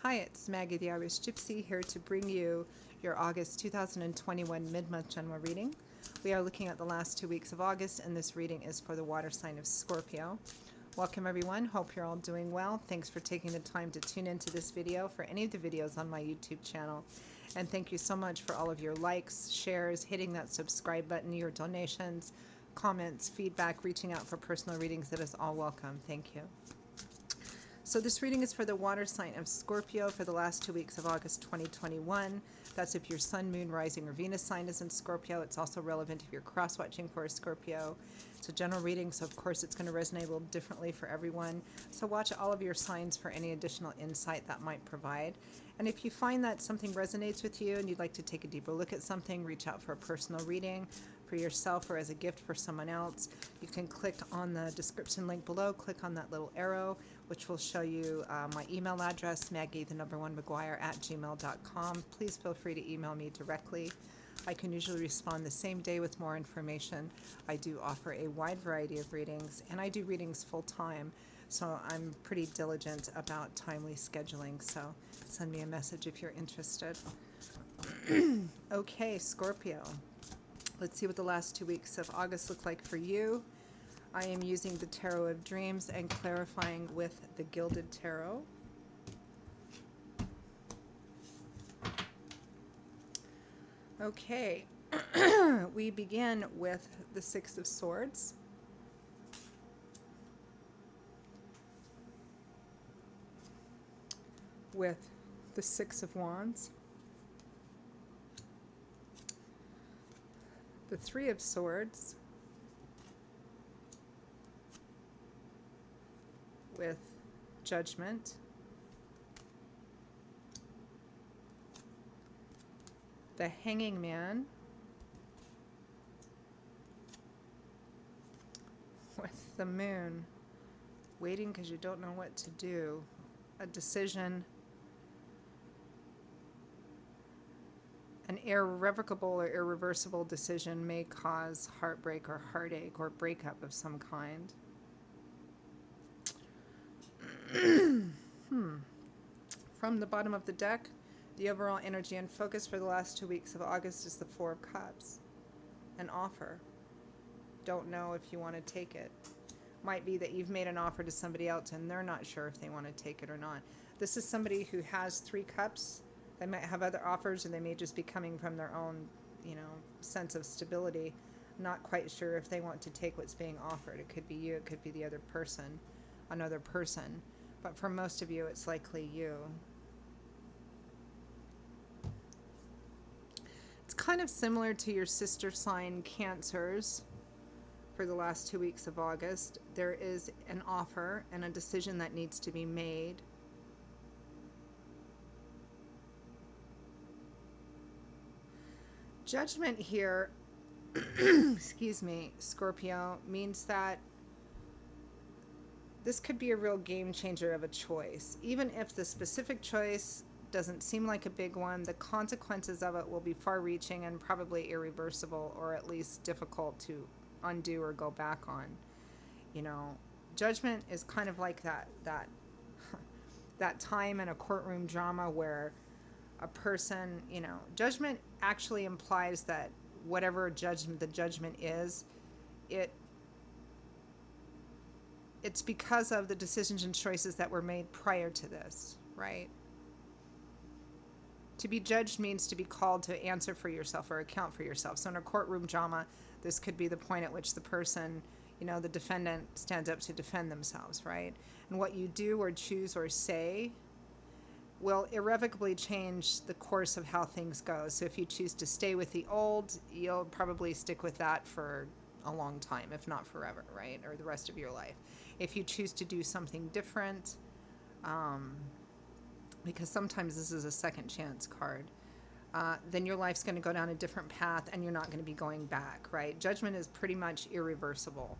Hi, it's Maggie the Irish Gypsy here to bring you your August 2021 mid-month general reading. We are looking at the last 2 weeks of August, and this reading is for the water sign of Scorpio. Welcome everyone, hope you're all doing well. Thanks for taking the time to tune into this video for any of the videos on my YouTube channel. And thank you so much for all of your likes, shares, hitting that subscribe button, your donations, comments, feedback, reaching out for personal readings. That is all welcome. Thank you. So this reading is for the water sign of Scorpio for the last 2 weeks of August 2021. That's if your sun, moon, rising, or Venus sign is in Scorpio. It's also relevant if you're cross-watching for a Scorpio. It's a general reading, so of course it's going to resonate a little differently for everyone. So watch all of your signs for any additional insight that might provide. And if you find that something resonates with you and you'd like to take a deeper look at something, reach out for a personal reading for yourself or as a gift for someone else. You can click on the description link below, click on that little arrow, which will show you my email address, maggie1maguire@gmail.com. Please feel free to email me directly. I can usually respond the same day with more information. I do offer a wide variety of readings, and I do readings full time, so I'm pretty diligent about timely scheduling, so send me a message if you're interested. Okay, Scorpio. Let's see what the last 2 weeks of August look like for you. I am using the Tarot of Dreams and clarifying with the Gilded Tarot. Okay, we begin with the Six of Swords. With the Six of Wands. The Three of Swords. With Judgment. The Hanging Man. With the Moon. Waiting because you don't know what to do. A decision. An irrevocable or irreversible decision may cause heartbreak or heartache or breakup of some kind. From the bottom of the deck, the overall energy and focus for the last 2 weeks of August is the Four of Cups. An offer. Don't know if you want to take it. Might be that you've made an offer to somebody else and they're not sure if they want to take it or not. This is somebody who has 3 cups. They might have other offers, or they may just be coming from their own, sense of stability. Not quite sure if they want to take what's being offered. It could be you, it could be the other person, another person. But for most of you, it's likely you. It's kind of similar to your sister sign, Cancers, for the last 2 weeks of August. There is an offer and a decision that needs to be made. Judgment here, excuse me, Scorpio, means that this could be a real game changer of a choice. Even if the specific choice doesn't seem like a big one, the consequences of it will be far-reaching and probably irreversible, or at least difficult to undo or go back on. Judgment is kind of like that time in a courtroom drama where a person, judgment actually implies that whatever the judgment is, it's because of the decisions and choices that were made prior to this, right? To be judged means to be called to answer for yourself or account for yourself. So in a courtroom drama, this could be the point at which the person, the defendant, stands up to defend themselves, right? And what you do or choose or say will irrevocably change the course of how things go. So if you choose to stay with the old, you'll probably stick with that for a long time, if not forever, right? Or the rest of your life. If you choose to do something different, because sometimes this is a second chance card, then your life's going to go down a different path and you're not going to be going back, right? Judgment is pretty much irreversible.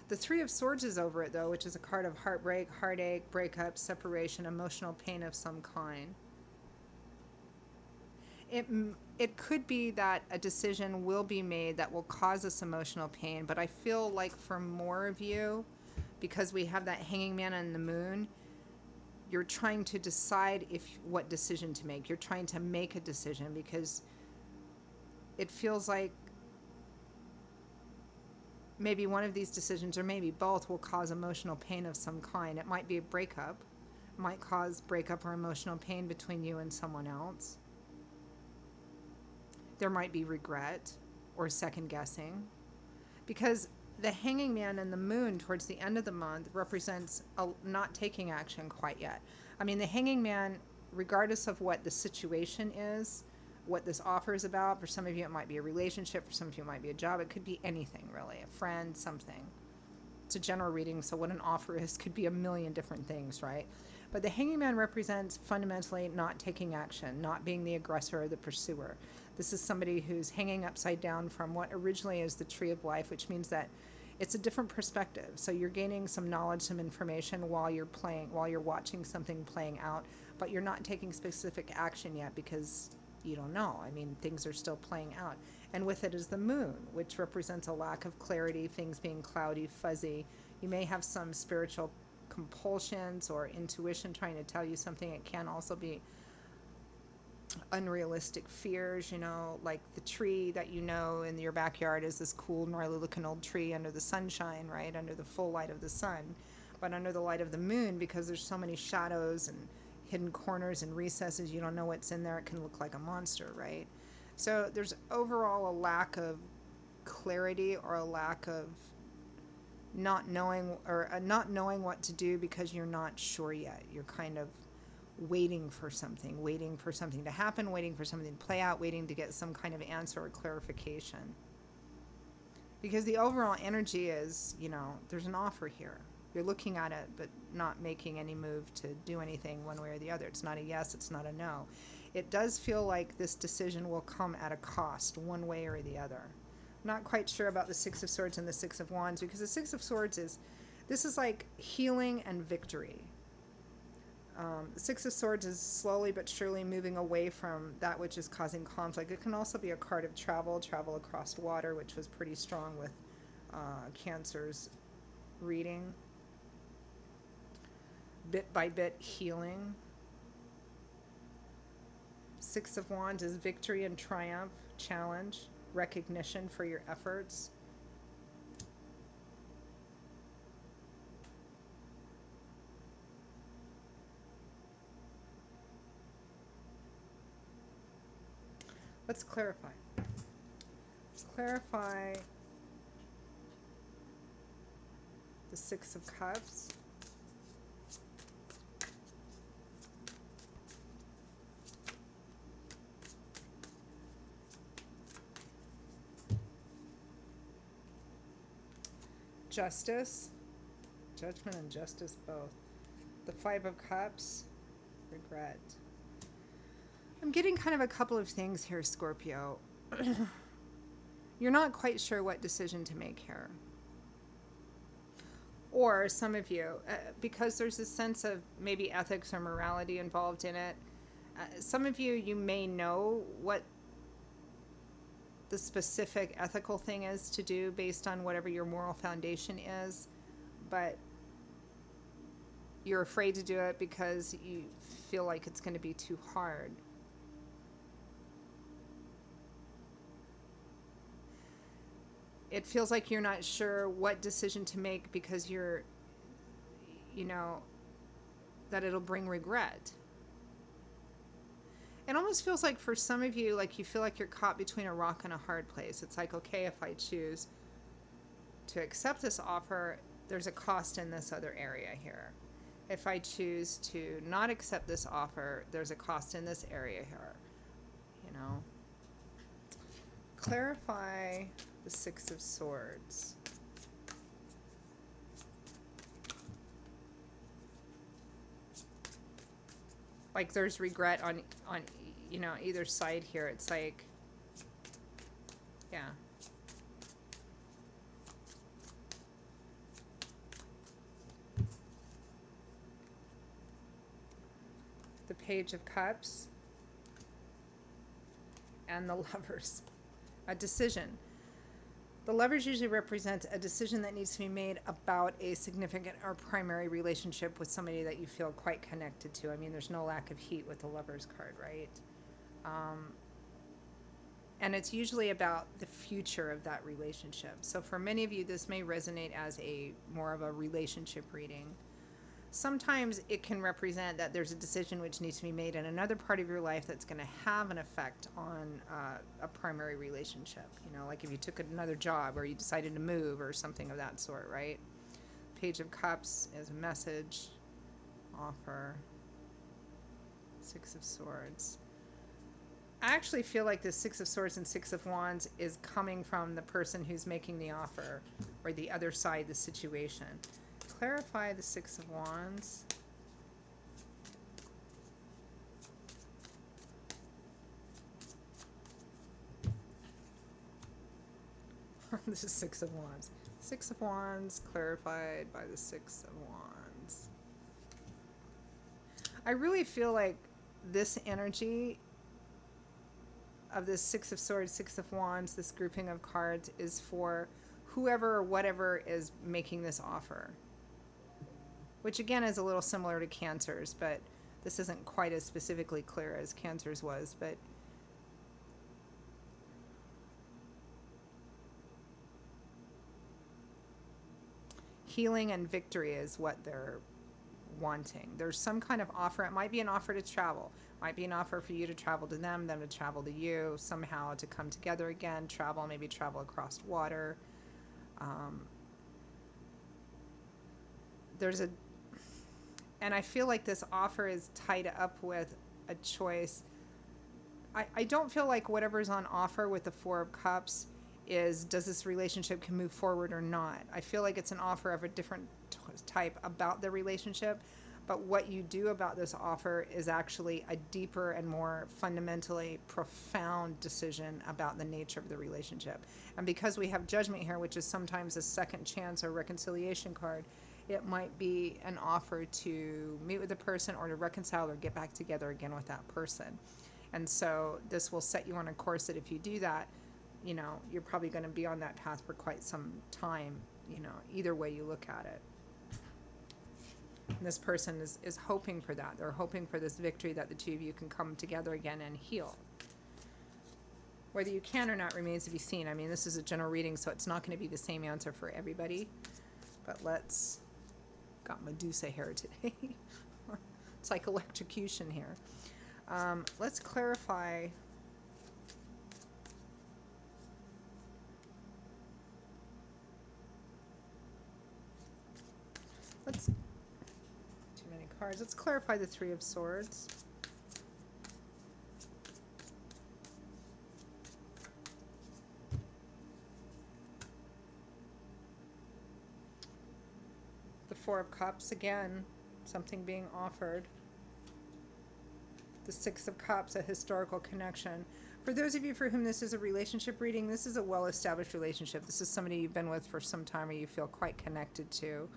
The Three of Swords is over it, though, which is a card of heartbreak, heartache, breakup, separation, emotional pain of some kind. It could be that a decision will be made that will cause us emotional pain, but I feel like for more of you, because we have that Hanging Man and the Moon, you're trying to decide what decision to make. You're trying to make a decision because it feels like maybe one of these decisions, or maybe both, will cause emotional pain of some kind. It might be a breakup. It might cause breakup or emotional pain between you and someone else. There might be regret or second guessing, because the hanging man and the moon towards the end of the month represents not taking action quite yet. I mean, the hanging man, regardless of what the situation is, what this offer is about, for some of you it might be a relationship, for some of you it might be a job, it could be anything really, a friend, something. It's a general reading, so what an offer is could be a million different things, right? But the hanging man represents fundamentally not taking action, not being the aggressor or the pursuer. This is somebody who's hanging upside down from what originally is the tree of life, which means that it's a different perspective. So you're gaining some knowledge, some information while you're watching something playing out, but you're not taking specific action yet because you don't know. I mean, things are still playing out. And with it is the moon, which represents a lack of clarity, things being cloudy, fuzzy. You may have some spiritual compulsions or intuition trying to tell you something. It can also be unrealistic fears, like the tree that in your backyard is this cool, gnarly looking old tree under the sunshine, right? Under the full light of the sun. But under the light of the moon, because there's so many shadows and hidden corners and recesses, you don't know what's in there. It can look like a monster, right? So there's overall a lack of clarity, or a lack of not knowing what to do because you're not sure yet. You're kind of waiting for something to happen, waiting for something to play out, waiting to get some kind of answer or clarification. Because the overall energy is, there's an offer here. You're looking at it, but not making any move to do anything one way or the other. It's not a yes, it's not a no. It does feel like this decision will come at a cost, one way or the other. I'm not quite sure about the Six of Swords and the Six of Wands, because the Six of Swords is like healing and victory. The Six of Swords is slowly but surely moving away from that which is causing conflict. It can also be a card of travel across water, which was pretty strong with Cancer's reading. Bit by bit healing. Six of Wands is victory and triumph, challenge, recognition for your efforts. Let's clarify. Let's clarify the Six of Cups. Justice, judgment and justice both. The Five of Cups, regret. I'm getting kind of a couple of things here, Scorpio. You're not quite sure what decision to make here. Or some of you, because there's a sense of maybe ethics or morality involved in it, some of you may know what the specific ethical thing is to do based on whatever your moral foundation is, but you're afraid to do it because you feel like it's going to be too hard. It feels like you're not sure what decision to make because you're, that it'll bring regret. It almost feels like for some of you, like you feel like you're caught between a rock and a hard place. It's like, okay, if I choose to accept this offer, there's a cost in this other area here. If I choose to not accept this offer, there's a cost in this area here. Clarify the Six of Swords. Like there's regret on either side here. It's like, yeah. The Page of Cups and the Lovers. A decision. The Lovers usually represents a decision that needs to be made about a significant or primary relationship with somebody that you feel quite connected to. I mean, there's no lack of heat with the Lovers card, right? Um, and it's usually about the future of that relationship. So for many of you, this may resonate as a more of a relationship reading. Sometimes it can represent that there's a decision which needs to be made in another part of your life that's going to have an effect on a primary relationship. You know, like if you took another job or you decided to move or something of that sort, right? Page of Cups is a message, offer, Six of Swords. I actually feel like the Six of Swords and Six of Wands is coming from the person who's making the offer or the other side of the situation. Clarify the Six of Wands. This is Six of Wands. Six of Wands clarified by the Six of Wands. I really feel like this energy of this Six of Swords, Six of Wands, this grouping of cards is for whoever or whatever is making this offer. Which again is a little similar to Cancer's, but this isn't quite as specifically clear as Cancer's was. But healing and victory is what they're wanting. There's some kind of offer. It might be an offer to travel. It might be an offer for you to travel to them to travel to you, somehow to come together again, travel, maybe travel across water. And I feel like this offer is tied up with a choice. I don't feel like whatever's on offer with the Four of Cups is, does this relationship can move forward or not? I feel like it's an offer of a different type about the relationship, but what you do about this offer is actually a deeper and more fundamentally profound decision about the nature of the relationship. And because we have Judgment here, which is sometimes a second chance or reconciliation card, it might be an offer to meet with a person or to reconcile or get back together again with that person. And so this will set you on a course that if you do that, you know, you're probably going to be on that path for quite some time, you know, either way you look at it. And this person is hoping for that. They're hoping for this victory that the two of you can come together again and heal. Whether you can or not remains to be seen. I mean, this is a general reading, so it's not going to be the same answer for everybody. But let's... Got Medusa hair today. It's like electrocution here. Let's clarify. Too many cards. Let's clarify the Three of Swords. The Four of Cups, again, something being offered. The Six of Cups, a historical connection. For those of you for whom this is a relationship reading, this is a well-established relationship. This is somebody you've been with for some time or you feel quite connected to.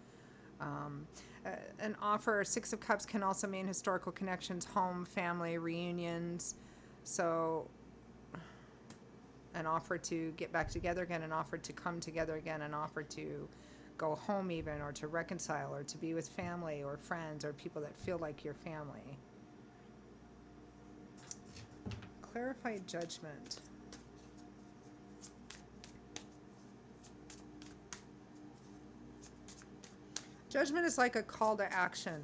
An offer, Six of Cups, can also mean historical connections, home, family, reunions. So an offer to get back together again, an offer to come together again, an offer to go home even, or to reconcile, or to be with family or friends or people that feel like your family. Clarify Judgment. Judgment is like a call to action,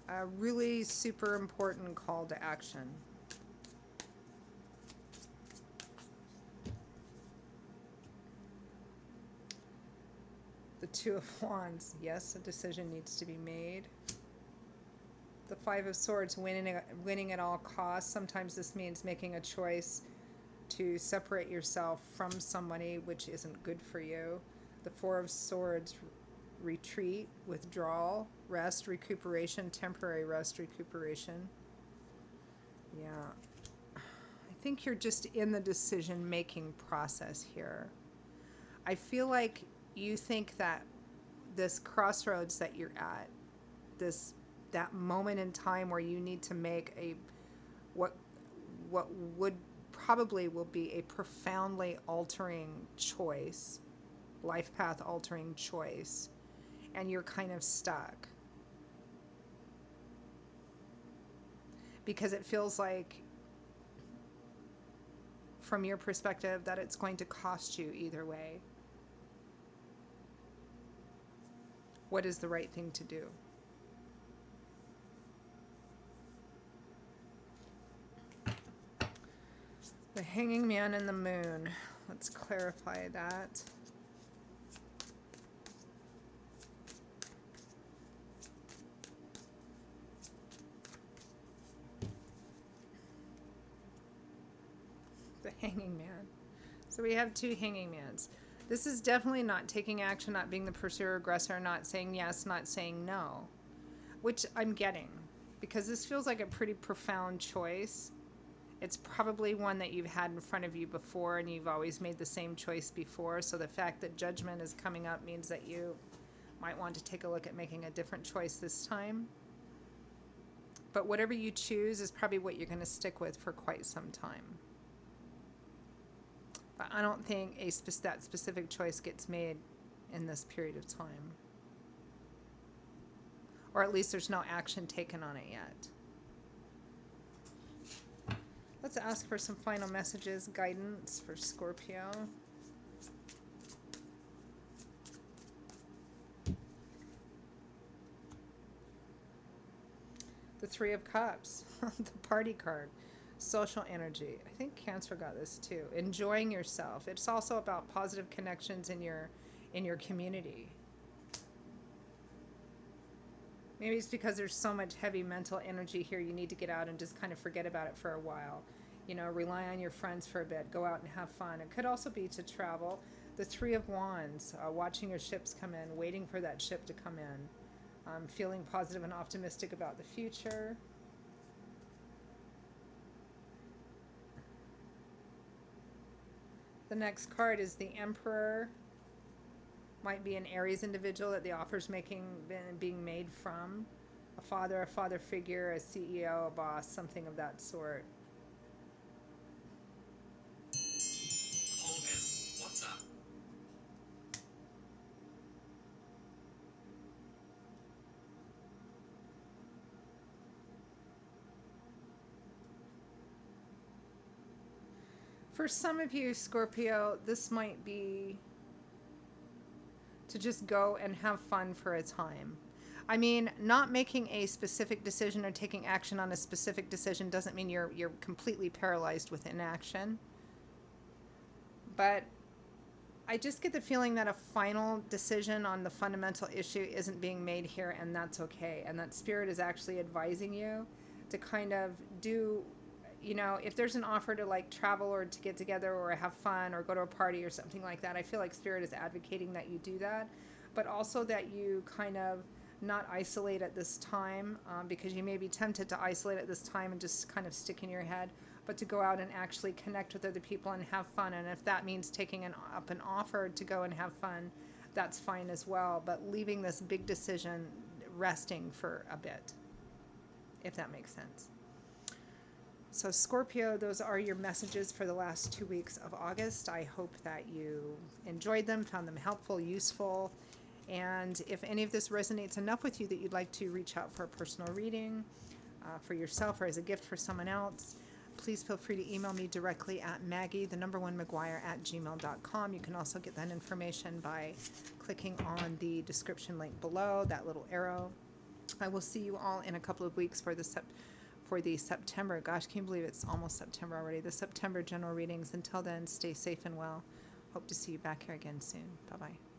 a really super important call to action. The Two of Wands, yes, a decision needs to be made. The Five of Swords, winning at all costs. Sometimes this means making a choice to separate yourself from somebody which isn't good for you. The Four of Swords, retreat, withdrawal, rest, recuperation, temporary rest, recuperation. Yeah. I think you're just in the decision-making process here. I feel like you think that this crossroads that you're at, that moment in time where you need to make what would probably will be a profoundly altering choice, life path altering choice, and you're kind of stuck. Because it feels like, from your perspective, that it's going to cost you either way. What is the right thing to do? The Hanging Man and the Moon. Let's clarify that. The Hanging Man. So we have two Hanging Mans. This is definitely not taking action, not being the pursuer aggressor, not saying yes, not saying no, which I'm getting, because this feels like a pretty profound choice. It's probably one that you've had in front of you before, and you've always made the same choice before. So the fact that judgment is coming up means that you might want to take a look at making a different choice this time. But whatever you choose is probably what you're going to stick with for quite some time. But I don't think that specific choice gets made in this period of time. Or at least there's no action taken on it yet. Let's ask for some final messages, guidance for Scorpio. The Three of Cups, the party card, social energy. I think Cancer got this too. Enjoying yourself. It's also about positive connections in your community. Maybe it's because there's so much heavy mental energy here, you need to get out and just kind of forget about it for a while. You know, rely on your friends for a bit. Go out and have fun. It could also be to travel. The Three of Wands, watching your ships come in, waiting for that ship to come in. Feeling positive and optimistic about the future. The next card is the Emperor. Might be an Aries individual that the offer's being made from. A father figure, a CEO, a boss, something of that sort. Hogan, what's up? For some of you, Scorpio, this might be to just go and have fun for a time. I mean, not making a specific decision or taking action on a specific decision doesn't mean you're completely paralyzed with inaction. But I just get the feeling that a final decision on the fundamental issue isn't being made here, and that's okay. And that Spirit is actually advising you to kind of do, you know, if there's an offer to like travel or to get together or have fun or go to a party or something like that, I feel like Spirit is advocating that you do that, but also that you kind of not isolate at this time, because you may be tempted to isolate at this time and just kind of stick in your head, but to go out and actually connect with other people and have fun. And if that means taking up an offer to go and have fun, that's fine as well, but leaving this big decision resting for a bit, if that makes sense. So Scorpio, those are your messages for the last 2 weeks of August. I hope that you enjoyed them, found them helpful, useful. And if any of this resonates enough with you that you'd like to reach out for a personal reading for yourself or as a gift for someone else, please feel free to email me directly at maggie1maguire@gmail.com. You can also get that information by clicking on the description link below, that little arrow. I will see you all in a couple of weeks for the September, gosh, can you believe it's almost September already, the September general readings. Until then, stay safe and well. Hope to see you back here again soon. Bye-bye.